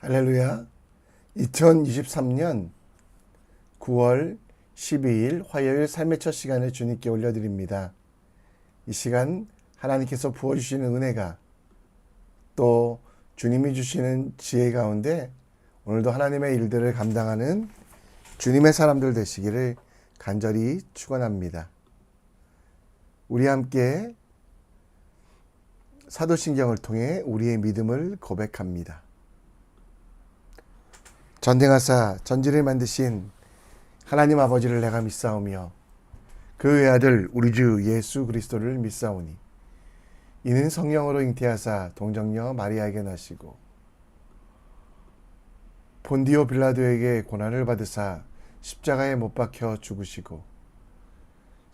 할렐루야. 2023년 9월 12일 화요일 삶의 첫 시간을 주님께 올려드립니다. 이 시간 하나님께서 부어주시는 은혜가 또 주님이 주시는 지혜 가운데 오늘도 하나님의 일들을 감당하는 주님의 사람들 되시기를 간절히 축원합니다. 우리 함께 사도신경을 통해 우리의 믿음을 고백합니다. 전능하사 전지를 만드신 하나님 아버지를 내가 믿사오며 그 외아들 우리 주 예수 그리스도를 믿사오니 이는 성령으로 잉태하사 동정녀 마리아에게 나시고 본디오 빌라도에게 고난을 받으사 십자가에 못 박혀 죽으시고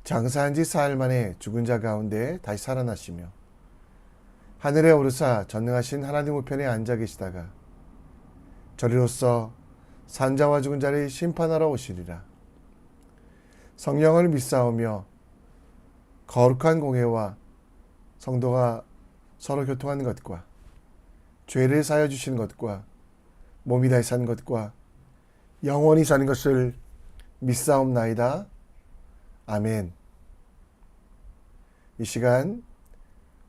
장사한 지 사흘 만에 죽은 자 가운데 다시 살아나시며 하늘에 오르사 전능하신 하나님 우편에 앉아 계시다가 저리로서 산자와 죽은 자를 심판하러 오시리라. 성령을 믿사오며 거룩한 공회와 성도가 서로 교통하는 것과 죄를 사여 주시는 것과 몸이 다시 사는 것과 영원히 사는 것을 믿사옵나이다. 아멘. 이 시간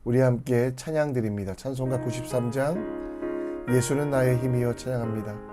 우리 함께 찬양 드립니다. 찬송가 93장 예수는 나의 힘이여 찬양합니다.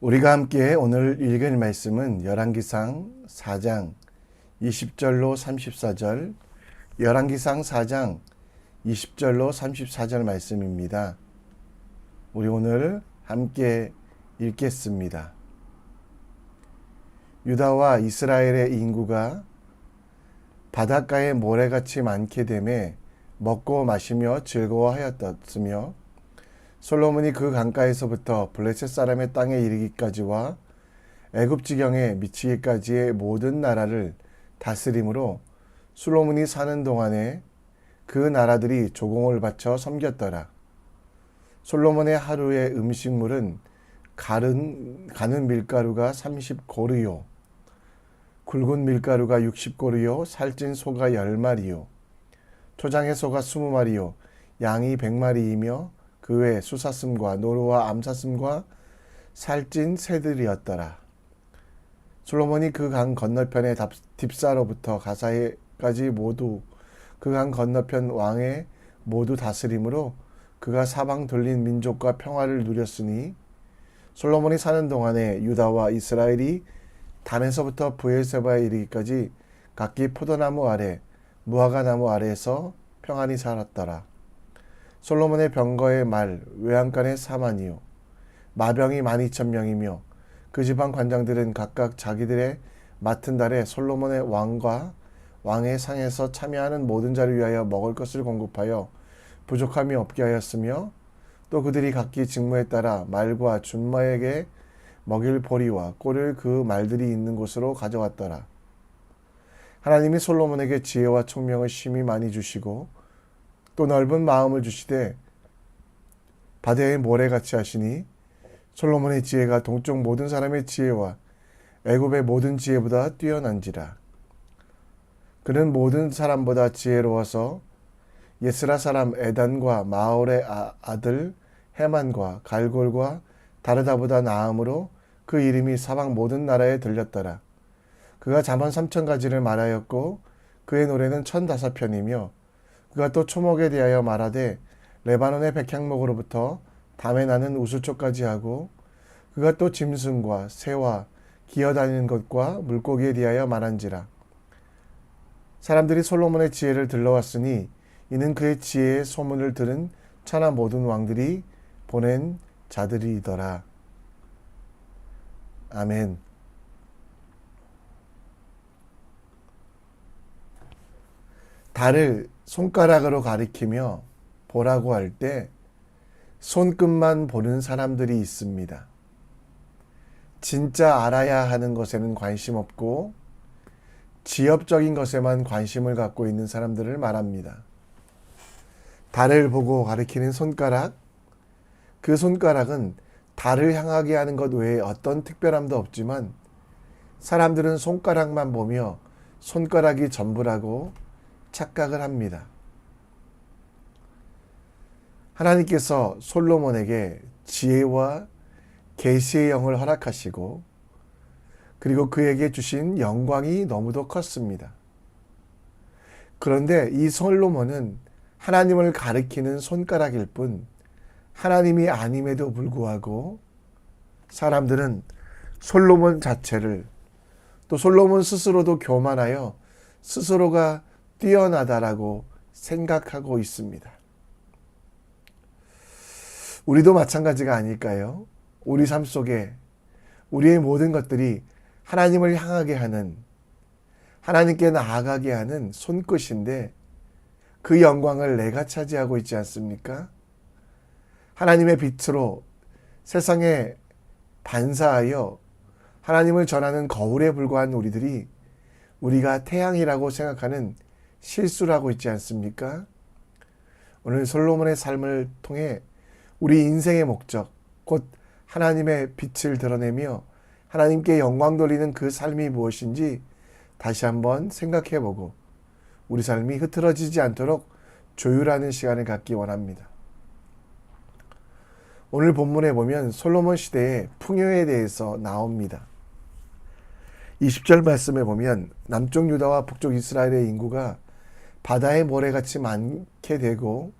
우리가 함께 오늘 읽을 말씀은 열왕기상 4장 20절로 34절, 열왕기상 4장 20절로 34절 말씀입니다. 우리 오늘 함께 읽겠습니다. 유다와 이스라엘의 인구가 바닷가에 모래같이 많게 되매 먹고 마시며 즐거워하였으며 솔로몬이 그 강가에서부터 블레셋 사람의 땅에 이르기까지와 애굽 지경에 미치기까지의 모든 나라를 다스림으로 솔로몬이 사는 동안에 그 나라들이 조공을 바쳐 섬겼더라. 솔로몬의 하루의 음식물은 가는 밀가루가 30고르요, 굵은 밀가루가 60고르요, 살찐 소가 10마리요, 초장의 소가 20마리요, 양이 100마리이며 그 외 수사슴과 노루와 암사슴과 살찐 새들이었더라. 솔로몬이 그 강 건너편의 딥사로부터 가사에까지 모두 그 강 건너편 왕의 모두 다스림으로 그가 사방 돌린 민족과 평화를 누렸으니 솔로몬이 사는 동안에 유다와 이스라엘이 단에서부터 브엘세바에 이르기까지 각기 포도나무 아래 무화과 나무 아래에서 평안히 살았더라. 솔로몬의 병거의 말 외양간의 4만이요 마병이 12,000명이며 그 지방 관장들은 각각 자기들의 맡은 달에 솔로몬의 왕과 왕의 상에서 참여하는 모든 자를 위하여 먹을 것을 공급하여 부족함이 없게 하였으며 또 그들이 각기 직무에 따라 말과 준마에게 먹일 보리와 꼴을 그 말들이 있는 곳으로 가져왔더라. 하나님이 솔로몬에게 지혜와 총명을 심히 많이 주시고 또 넓은 마음을 주시되 바다의 모래같이 하시니 솔로몬의 지혜가 동쪽 모든 사람의 지혜와 애굽의 모든 지혜보다 뛰어난지라. 그는 모든 사람보다 지혜로워서 예스라 사람 에단과 마올의 아들 헤만과 갈골과 다르다보다 나음으로 그 이름이 사방 모든 나라에 들렸더라. 그가 잠언 3,000가지를 말하였고 그의 노래는 1,005편이며 그가 또 초목에 대하여 말하되 레바논의 백향목으로부터 담에 나는 우수초까지 하고 그가 또 짐승과 새와 기어다니는 것과 물고기에 대하여 말한지라. 사람들이 솔로몬의 지혜를 들러왔으니 이는 그의 지혜의 소문을 들은 천하 모든 왕들이 보낸 자들이더라. 아멘. 달을 손가락으로 가리키며 보라고 할 때 손끝만 보는 사람들이 있습니다. 진짜 알아야 하는 것에는 관심 없고 지엽적인 것에만 관심을 갖고 있는 사람들을 말합니다. 달을 보고 가리키는 손가락, 그 손가락은 달을 향하게 하는 것 외에 어떤 특별함도 없지만 사람들은 손가락만 보며 손가락이 전부라고 착각을 합니다. 하나님께서 솔로몬에게 지혜와 계시의 영을 허락하시고 그리고 그에게 주신 영광이 너무도 컸습니다. 그런데 이 솔로몬은 하나님을 가리키는 손가락일 뿐 하나님이 아님에도 불구하고 사람들은 솔로몬 자체를 또 솔로몬 스스로도 교만하여 스스로가 뛰어나다라고 생각하고 있습니다. 우리도 마찬가지가 아닐까요? 우리 삶 속에 우리의 모든 것들이 하나님을 향하게 하는, 하나님께 나아가게 하는 손끝인데 그 영광을 내가 차지하고 있지 않습니까? 하나님의 빛으로 세상에 반사하여 하나님을 전하는 거울에 불과한 우리들이 우리가 태양이라고 생각하는 실수를 하고 있지 않습니까? 오늘 솔로몬의 삶을 통해 우리 인생의 목적, 곧 하나님의 빛을 드러내며 하나님께 영광 돌리는 그 삶이 무엇인지 다시 한번 생각해보고 우리 삶이 흐트러지지 않도록 조율하는 시간을 갖기 원합니다. 오늘 본문에 보면 솔로몬 시대의 풍요에 대해서 나옵니다. 20절 말씀에 보면 남쪽 유다와 북쪽 이스라엘의 인구가 바다의 모래같이 많게 되고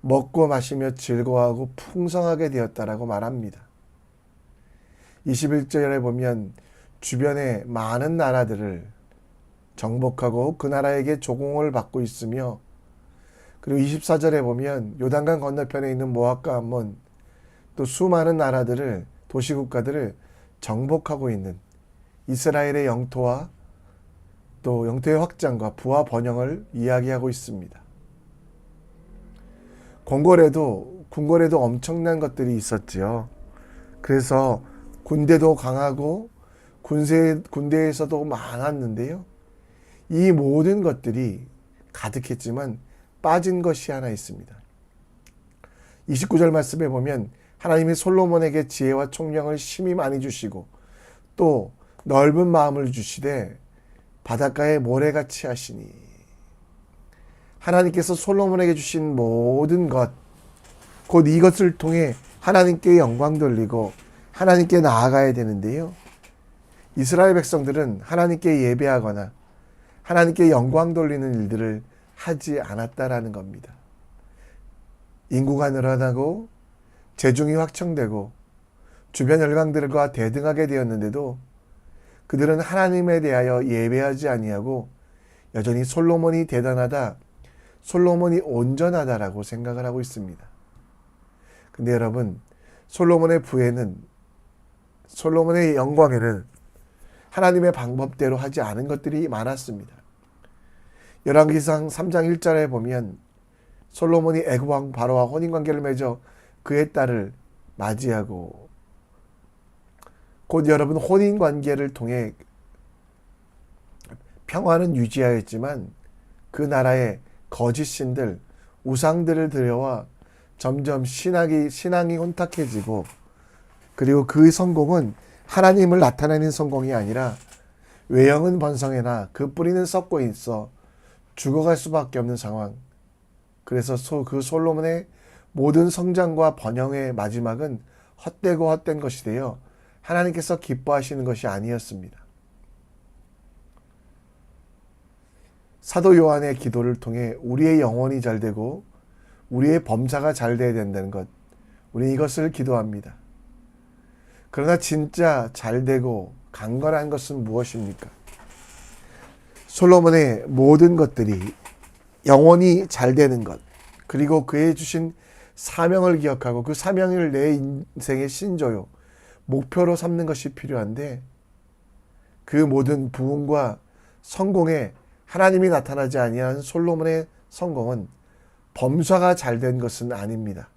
먹고 마시며 즐거워하고 풍성하게 되었다라고 말합니다. 21절에 보면 주변의 많은 나라들을 정복하고 그 나라에게 조공을 받고 있으며 그리고 24절에 보면 요단강 건너편에 있는 모압과 암몬 또 수많은 나라들을 도시국가들을 정복하고 있는 이스라엘의 영토와 또 영토의 확장과 부와 번영을 이야기하고 있습니다. 궁궐에도 엄청난 것들이 있었지요. 그래서 군대도 강하고 군대에서도 많았는데요. 이 모든 것들이 가득했지만 빠진 것이 하나 있습니다. 29절 말씀에 보면 하나님이 솔로몬에게 지혜와 총명을 심히 많이 주시고 또 넓은 마음을 주시되 바닷가에 모래같이 하시니, 하나님께서 솔로몬에게 주신 모든 것, 곧 이것을 통해 하나님께 영광 돌리고 하나님께 나아가야 되는데요. 이스라엘 백성들은 하나님께 예배하거나 하나님께 영광 돌리는 일들을 하지 않았다라는 겁니다. 인구가 늘어나고 재중이 확충되고 주변 열강들과 대등하게 되었는데도 그들은 하나님에 대하여 예배하지 아니하고 여전히 솔로몬이 대단하다, 솔로몬이 온전하다라고 생각을 하고 있습니다. 근데 여러분, 솔로몬의 영광에는 하나님의 방법대로 하지 않은 것들이 많았습니다. 열왕기상 3장 1절에 보면 솔로몬이 애굽 왕 바로와 혼인관계를 맺어 그의 딸을 맞이하고, 곧 여러분 혼인관계를 통해 평화는 유지하였지만 그 나라의 거짓 신들, 우상들을 들여와 점점 신앙이 혼탁해지고, 그리고 그 성공은 하나님을 나타내는 성공이 아니라 외형은 번성해나 그 뿌리는 썩고 있어 죽어갈 수밖에 없는 상황. 그래서 그 솔로몬의 모든 성장과 번영의 마지막은 헛되고 헛된 것이 되어 하나님께서 기뻐하시는 것이 아니었습니다. 사도 요한의 기도를 통해 우리의 영혼이 잘되고 우리의 범사가 잘되어야 된다는 것, 우리는 이것을 기도합니다. 그러나 진짜 잘되고 강건한 것은 무엇입니까? 솔로몬의 모든 것들이 영원히 잘되는 것, 그리고 그의 주신 사명을 기억하고 그 사명을 내 인생의 신조요, 목표로 삼는 것이 필요한데, 그 모든 부흥과 성공에 하나님이 나타나지 아니한 솔로몬의 성공은 범사가 잘된 것은 아닙니다.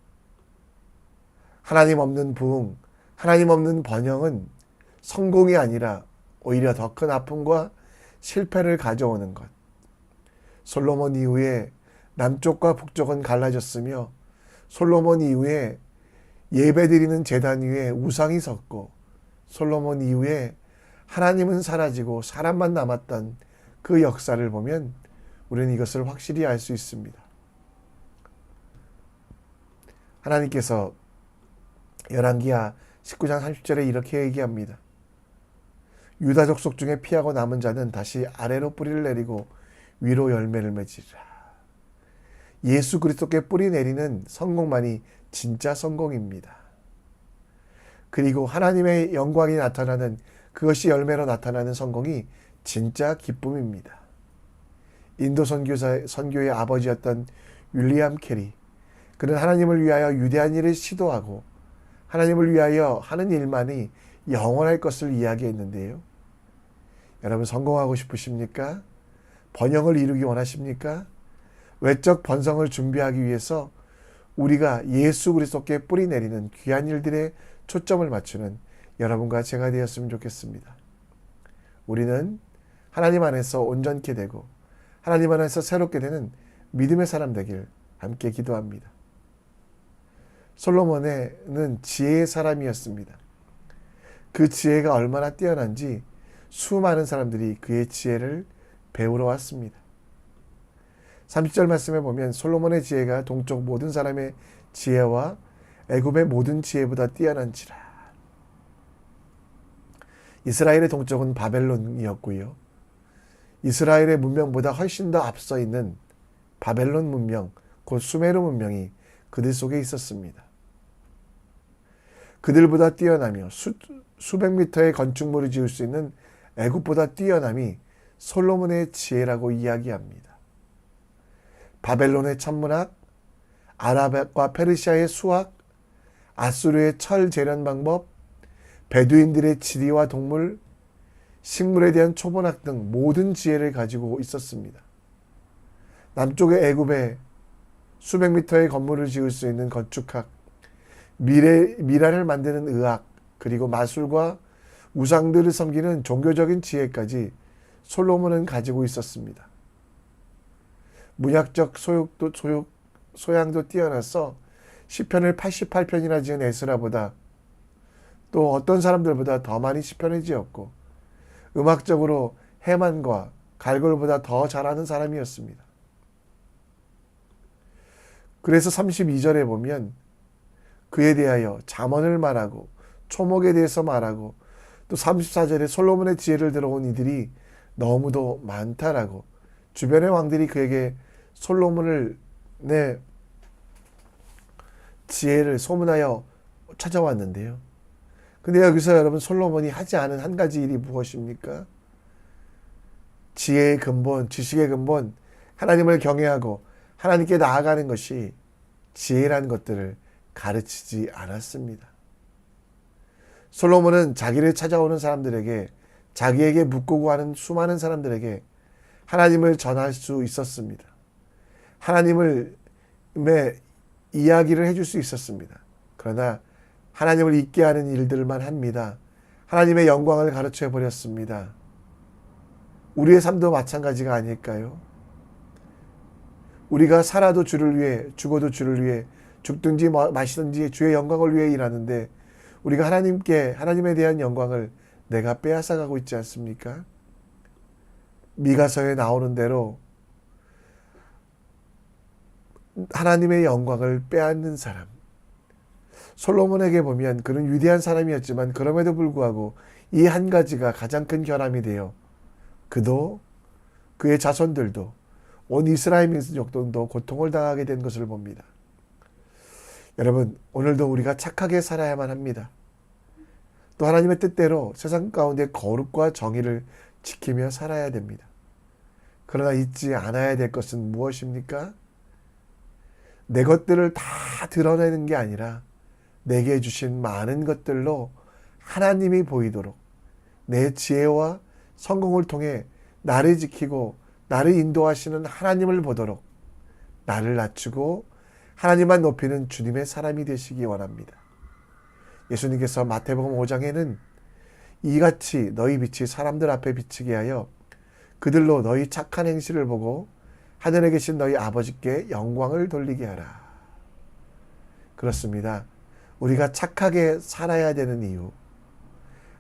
하나님 없는 부흥, 하나님 없는 번영은 성공이 아니라 오히려 더 큰 아픔과 실패를 가져오는 것. 솔로몬 이후에 남쪽과 북쪽은 갈라졌으며 솔로몬 이후에 예배드리는 제단 위에 우상이 섰고, 솔로몬 이후에 하나님은 사라지고 사람만 남았던 그 역사를 보면 우리는 이것을 확실히 알 수 있습니다. 하나님께서 열왕기하 19장 30절에 이렇게 얘기합니다. 유다 족속 중에 피하고 남은 자는 다시 아래로 뿌리를 내리고 위로 열매를 맺으리라. 예수 그리스도께 뿌리 내리는 성공만이 진짜 성공입니다. 그리고 하나님의 영광이 나타나는, 그것이 열매로 나타나는 성공이 진짜 기쁨입니다. 인도 선교의 아버지였던 윌리엄 캐리, 그는 하나님을 위하여 위대한 일을 시도하고 하나님을 위하여 하는 일만이 영원할 것을 이야기했는데요. 여러분, 성공하고 싶으십니까? 번영을 이루기 원하십니까? 외적 번성을 준비하기 위해서 우리가 예수 그리스도께 뿌리 내리는 귀한 일들에 초점을 맞추는 여러분과 제가 되었으면 좋겠습니다. 우리는 하나님 안에서 온전케 되고 하나님 안에서 새롭게 되는 믿음의 사람 되길 함께 기도합니다. 솔로몬은 지혜의 사람이었습니다. 그 지혜가 얼마나 뛰어난지 수많은 사람들이 그의 지혜를 배우러 왔습니다. 30절 말씀에 보면 솔로몬의 지혜가 동쪽 모든 사람의 지혜와 애굽의 모든 지혜보다 뛰어난지라. 이스라엘의 동쪽은 바벨론이었고요. 이스라엘의 문명보다 훨씬 더 앞서 있는 바벨론 문명, 곧 수메르 문명이 그들 속에 있었습니다. 그들보다 뛰어나며 수백 미터의 건축물을 지을 수 있는 애굽보다 뛰어남이 솔로몬의 지혜라고 이야기합니다. 바벨론의 천문학, 아랍과 페르시아의 수학, 아수르의 철 재련 방법, 베두인들의 지리와 동물, 식물에 대한 초본학 등 모든 지혜를 가지고 있었습니다. 남쪽의 애굽에 수백 미터의 건물을 지을 수 있는 건축학, 미라를 만드는 의학, 그리고 마술과 우상들을 섬기는 종교적인 지혜까지 솔로몬은 가지고 있었습니다. 문학적 소양도 뛰어나서 시편을 88편이나 지은 에스라보다 또 어떤 사람들보다 더 많이 시편을 지었고 음악적으로 해만과 갈골보다 더 잘하는 사람이었습니다. 그래서 32절에 보면 그에 대하여 잠언을 말하고 초목에 대해서 말하고 또 34절에 솔로몬의 지혜를 들어온 이들이 너무도 많다라고 주변의 왕들이 그에게 솔로몬을 지혜를 소문하여 찾아왔는데요. 근데 여기서 여러분 솔로몬이 하지 않은 한 가지 일이 무엇입니까? 지혜의 근본, 지식의 근본, 하나님을 경외하고 하나님께 나아가는 것이 지혜라는 것들을 가르치지 않았습니다. 솔로몬은 자기를 찾아오는 사람들에게, 자기에게 묻고 구하는 수많은 사람들에게 하나님을 전할 수 있었습니다. 하나님의 이야기를 해줄 수 있었습니다. 그러나 하나님을 잊게 하는 일들만 합니다. 하나님의 영광을 가르쳐 버렸습니다. 우리의 삶도 마찬가지가 아닐까요? 우리가 살아도 주를 위해, 죽어도 주를 위해, 죽든지 마시든지 주의 영광을 위해 일하는데 우리가 하나님에 대한 영광을 내가 빼앗아가고 있지 않습니까? 미가서에 나오는 대로 하나님의 영광을 빼앗는 사람. 솔로몬에게 보면 그는 위대한 사람이었지만 그럼에도 불구하고 이 한 가지가 가장 큰 결함이 되어 그도 그의 자손들도 온 이스라엘 민족도 고통을 당하게 된 것을 봅니다. 여러분, 오늘도 우리가 착하게 살아야만 합니다. 또 하나님의 뜻대로 세상 가운데 거룩과 정의를 지키며 살아야 됩니다. 그러나 잊지 않아야 될 것은 무엇입니까? 내 것들을 다 드러내는 게 아니라 내게 주신 많은 것들로 하나님이 보이도록 내 지혜와 성공을 통해 나를 지키고 나를 인도하시는 하나님을 보도록 나를 낮추고 하나님만 높이는 주님의 사람이 되시기 원합니다. 예수님께서 마태복음 5장에는 이같이 너희 빛이 사람들 앞에 비치게 하여 그들로 너희 착한 행실을 보고 하늘에 계신 너희 아버지께 영광을 돌리게 하라. 그렇습니다. 우리가 착하게 살아야 되는 이유,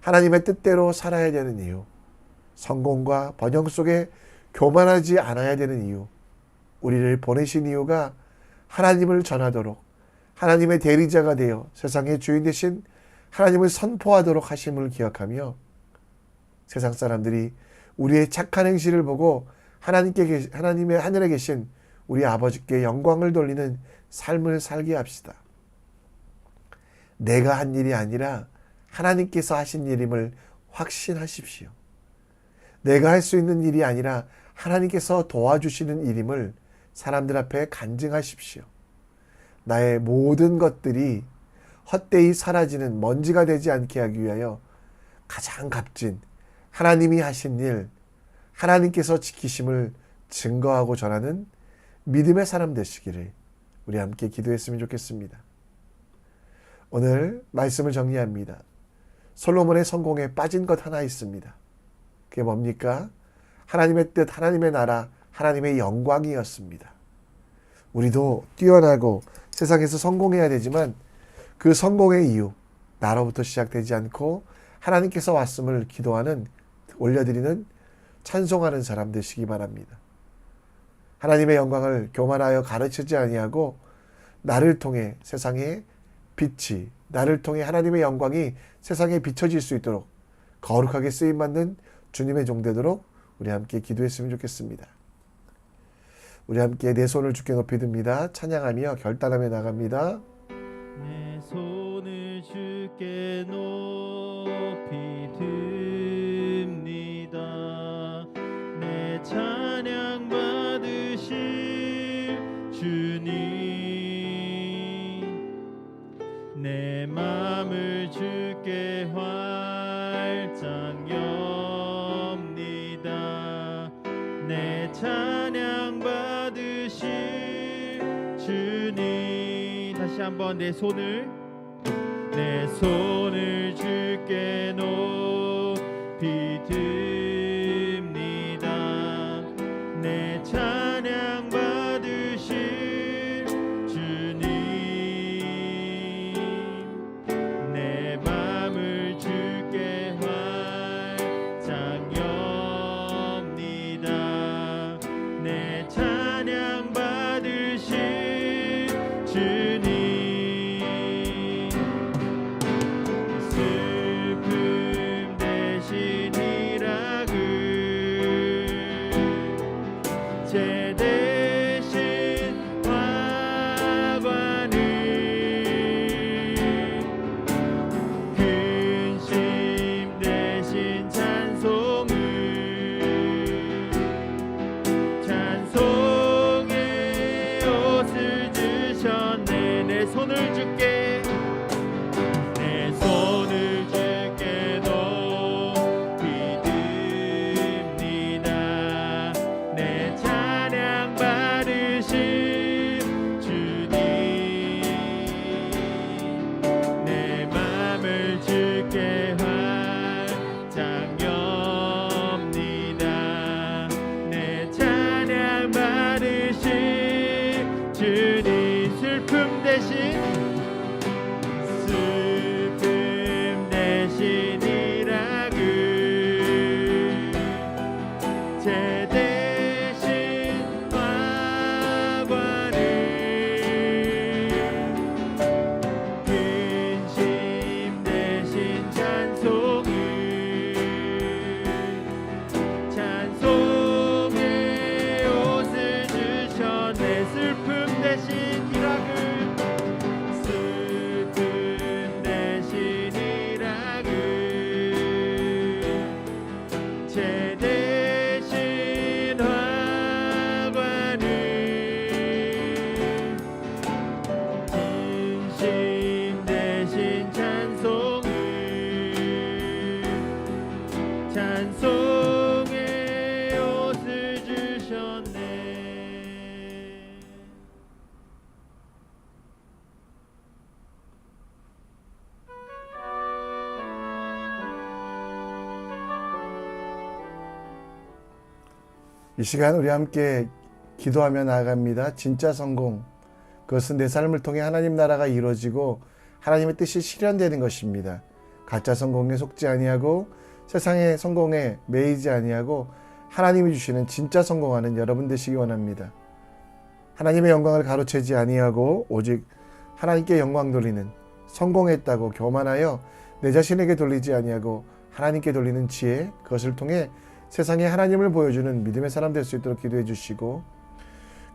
하나님의 뜻대로 살아야 되는 이유, 성공과 번영 속에 교만하지 않아야 되는 이유, 우리를 보내신 이유가 하나님을 전하도록 하나님의 대리자가 되어 세상의 주인 되신 하나님을 선포하도록 하심을 기억하며 세상 사람들이 우리의 착한 행실을 보고 하나님의 하늘에 계신 우리 아버지께 영광을 돌리는 삶을 살게 합시다. 내가 한 일이 아니라 하나님께서 하신 일임을 확신하십시오. 내가 할 수 있는 일이 아니라 하나님께서 도와주시는 일임을 사람들 앞에 간증하십시오. 나의 모든 것들이 헛되이 사라지는 먼지가 되지 않게 하기 위하여 가장 값진 하나님이 하신 일, 하나님께서 지키심을 증거하고 전하는 믿음의 사람 되시기를 우리 함께 기도했으면 좋겠습니다. 오늘 말씀을 정리합니다. 솔로몬의 성공에 빠진 것 하나 있습니다. 그게 뭡니까? 하나님의 뜻, 하나님의 나라, 하나님의 영광이었습니다. 우리도 뛰어나고 세상에서 성공해야 되지만 그 성공의 이유, 나로부터 시작되지 않고 하나님께서 왔음을 기도하는, 올려드리는, 찬송하는 사람 되시기 바랍니다. 하나님의 영광을 교만하여 가르치지 아니하고 나를 통해 세상에 빛이, 나를 통해 하나님의 영광이 세상에 비춰질 수 있도록 거룩하게 쓰임받는 주님의 종 되도록 우리 함께 기도했으면 좋겠습니다. 우리 함께 내 손을 주께 높이 듭니다. 찬양하며 결단하며 나갑니다. 내 손을 주께 높이 듭니다. 내 찬양 받으실 주님, 내 맘을 주께 활짝 열 다시 한번 내 손을 주께 높이 듭니다. 내 찬양 받으실 주님, 내 맘을 주께 활짝 엽니다. 내 찬양 받으실 주님, 슬픔 대신 희락을, 죄 대신 화관을, 근심 대신 찬송을, 찬송의 옷을 주셨네. 내 손을 주께, 내 손을 주께 높이 듭니다. 내 찬양 받으실 주님, 내 맘을 주께 활짝 엽니다. 내 찬양 받으실 주님, 슬픔 대신 희락을, 죄 대신 화관을, 근심 대신 찬송을, 찬송의 옷을 주셨네. 슬픔 대신 희락을, 슬픔 대신 희락을, 죄 대신 화관을, 진심 대신 찬송을, 찬송의 옷을 주셨네. 이 시간 우리 함께 기도하며 나아갑니다. 진짜 성공, 그것은 내 삶을 통해 하나님 나라가 이루어지고 하나님의 뜻이 실현되는 것입니다. 가짜 성공에 속지 아니하고 세상의 성공에 매이지 아니하고 하나님이 주시는 진짜 성공하는 여러분 되시기 원합니다. 하나님의 영광을 가로채지 아니하고 오직 하나님께 영광 돌리는, 성공했다고 교만하여 내 자신에게 돌리지 아니하고 하나님께 돌리는 지혜, 그것을 통해 세상에 하나님을 보여주는 믿음의 사람 될 수 있도록 기도해 주시고,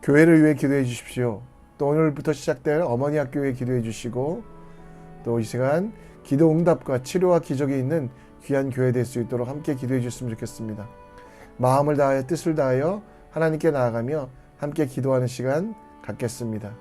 교회를 위해 기도해 주십시오. 또 오늘부터 시작될 어머니 학교 위해 기도해 주시고, 또 이 시간 기도 응답과 치료와 기적이 있는 귀한 교회 될 수 있도록 함께 기도해 주셨으면 좋겠습니다. 마음을 다하여 뜻을 다하여 하나님께 나아가며 함께 기도하는 시간 갖겠습니다.